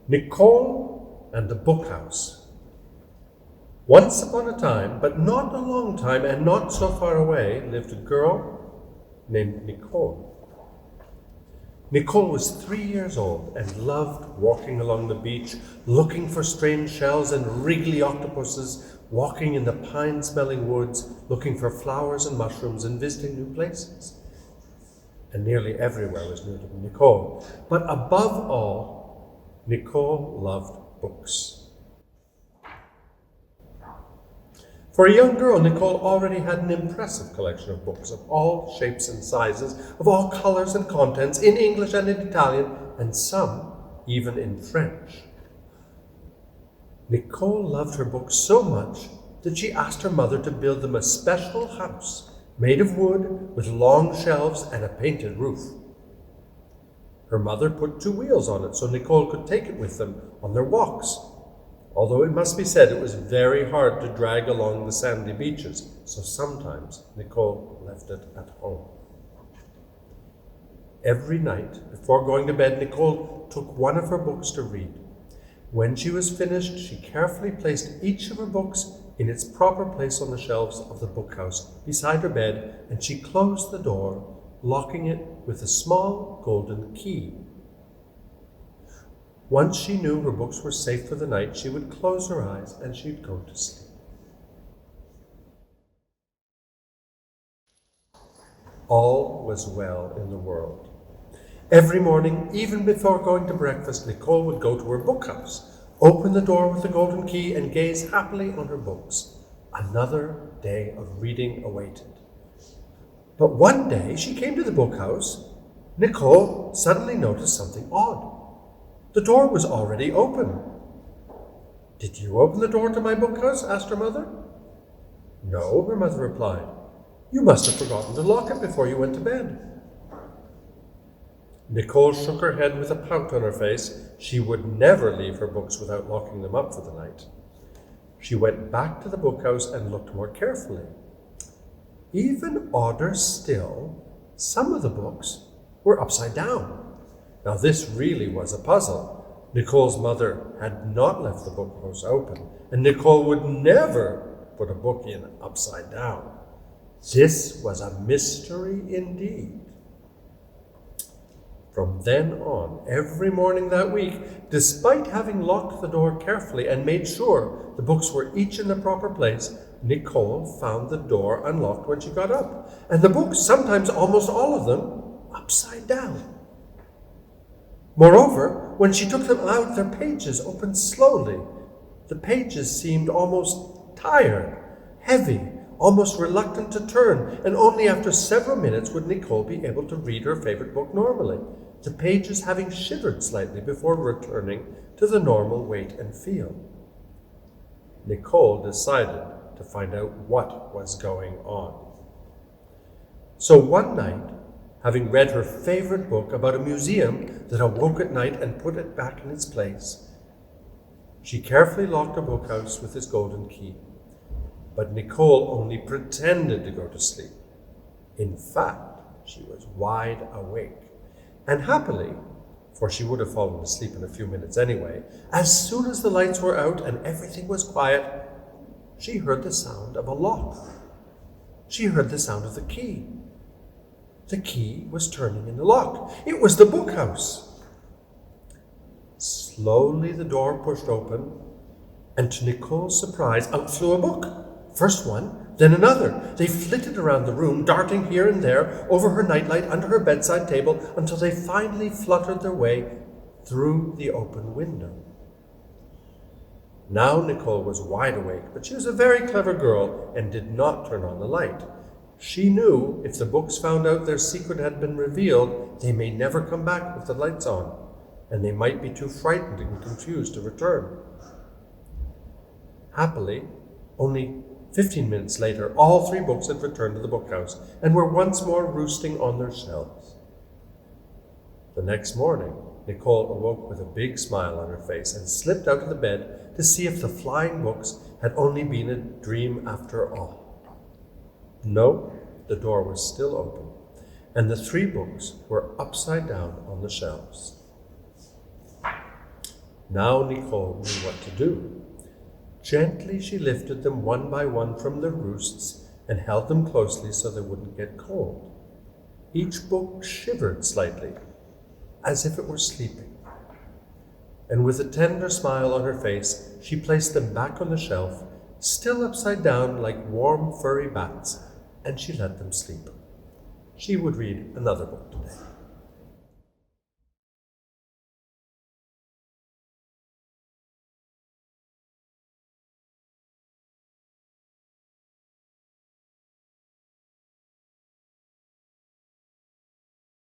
Nicole and the Book House. Once upon a time, but not a long time and not so far away, lived a girl named Nicole. Nicole was 3 years old and loved walking along the beach, looking for strange shells and wriggly octopuses, walking in the pine-smelling woods, looking for flowers and mushrooms and visiting new places. And nearly everywhere was new to Nicole. But above all, Nicole loved books. For a young girl, Nicole already had an impressive collection of books of all shapes and sizes, of all colors and contents, in English and in Italian, and some even in French. Nicole loved her books so much that she asked her mother to build them a special house made of wood with long shelves and a painted roof. Her mother put 2 wheels on it so Nicole could take it with them on their walks. Although it must be said it was very hard to drag along the sandy beaches, so sometimes Nicole left it at home. Every night, before going to bed, Nicole took one of her books to read. When she was finished, she carefully placed each of her books in its proper place on the shelves of the book house beside her bed, and she closed the door, locking it with a small golden key. Once she knew her books were safe for the night, she would close her eyes and she'd go to sleep. All was well in the world. Every morning, even before going to breakfast, Nicole would go to her book house, open the door with the golden key, and gaze happily on her books. Another day of reading awaited. But one day she came to the book house. Nicole suddenly noticed something odd. The door was already open. "Did you open the door to my book house?" asked her mother. "No," her mother replied. "You must have forgotten to lock it before you went to bed." Nicole shook her head with a pout on her face. She would never leave her books without locking them up for the night. She went back to the book house and looked more carefully. Even odder still, some of the books were upside down. Now this really was a puzzle. Nicole's mother had not left the book house open, and Nicole would never put a book in upside down. This was a mystery indeed. From then on, every morning that week, despite having locked the door carefully and made sure the books were each in the proper place, Nicole found the door unlocked when she got up, and the books, sometimes almost all of them, upside down. Moreover, when she took them out, their pages opened slowly. The pages seemed almost tired, heavy, almost reluctant to turn, and only after several minutes would Nicole be able to read her favorite book normally, the pages having shivered slightly before returning to the normal weight and feel. Nicole decided to find out what was going on. So one night, having read her favorite book about a museum that awoke at night and put it back in its place, she carefully locked her book house with its golden key. But Nicole only pretended to go to sleep. In fact, she was wide awake. And happily, for she would have fallen asleep in a few minutes anyway, as soon as the lights were out and everything was quiet, she heard the sound of a lock. She heard the sound of the key. The key was turning in the lock. It was the book house. Slowly the door pushed open, and to Nicole's surprise, out flew a book. First one, then another. They flitted around the room, darting here and there, over her nightlight, under her bedside table, until they finally fluttered their way through the open window. Now Nicole was wide awake, but she was a very clever girl and did not turn on the light. She knew if the books found out their secret had been revealed, they may never come back with the lights on, and they might be too frightened and confused to return. Happily, only 15 minutes later, all 3 books had returned to the book house and were once more roosting on their shelves. The next morning, Nicole awoke with a big smile on her face and slipped out of the bed to see if the flying books had only been a dream after all. No, the door was still open, and the 3 books were upside down on the shelves. Now Nicole knew what to do. Gently she lifted them one by one from their roosts and held them closely so they wouldn't get cold. Each book shivered slightly, as if it were sleeping. And with a tender smile on her face, she placed them back on the shelf, still upside down like warm, furry bats, and she let them sleep. She would read another book today.